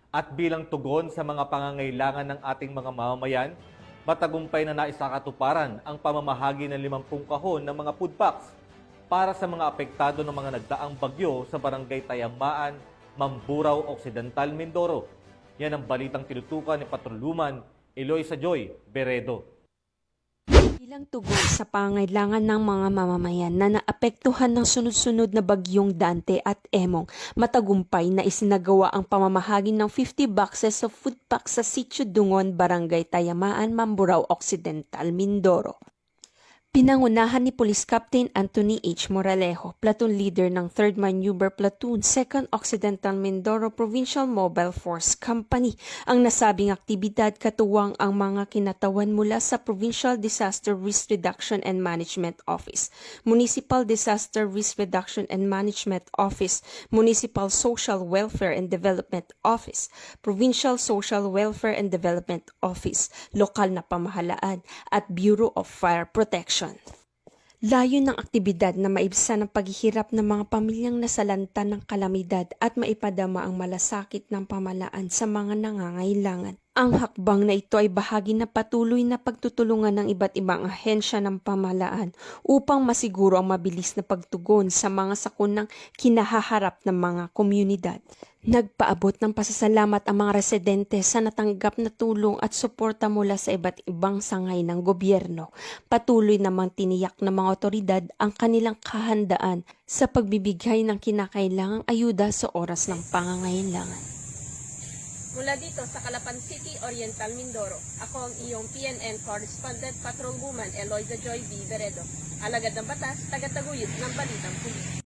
At bilang tugon sa mga pangangailangan ng ating mga mamamayan, matagumpay na naisakatuparan ang pamamahagi ng 50 kahon ng mga food packs para sa mga apektado ng mga nagdaang bagyo sa Barangay Tayamaan, Mamburao Occidental, Mindoro. Yan ang balitang tinutukan ni Patroluman Eloisa Joy Beredo. Bilang tugon sa pangailangan ng mga mamamayan na naapektuhan ng sunod-sunod na bagyong Dante at Emong, matagumpay na isinagawa ang pamamahagi ng 50 boxes of food packs sa Sitio Dungon, Barangay Tayamaan, Mamburao Occidental, Mindoro. Pinangunahan ni Police Captain Anthony H. Moralejo, platoon leader ng 3rd Maneuver Platoon, 2nd Occidental Mindoro Provincial Mobile Force Company, ang nasabing aktibidad katuwang ang mga kinatawan mula sa Provincial Disaster Risk Reduction and Management Office, Municipal Disaster Risk Reduction and Management Office, Municipal Social Welfare and Development Office, Provincial Social Welfare and Development Office, lokal na pamahalaan, at Bureau of Fire Protection. Layo ng aktibidad na maibsan ang paghihirap ng mga pamilyang nasalanta ng kalamidad at maipadama ang malasakit ng pamalaan sa mga nangangailangan. Ang hakbang na ito ay bahagi na patuloy na pagtutulungan ng iba't ibang ahensya ng pamahalaan upang masiguro ang mabilis na pagtugon sa mga sakunang kinahaharap ng mga komunidad. Nagpaabot ng pasasalamat ang mga residente sa natanggap na tulong at suporta mula sa iba't ibang sangay ng gobyerno. Patuloy namang tiniyak ng mga otoridad ang kanilang kahandaan sa pagbibigay ng kinakailangang ayuda sa oras ng pangangailangan. Mula dito sa Calapan City, Oriental, Mindoro, ako ang iyong PNN Correspondent Patrolwoman Eloisa Joy B. Beredo, alagad ng batas, tagataguyod ng Balitang Pulis.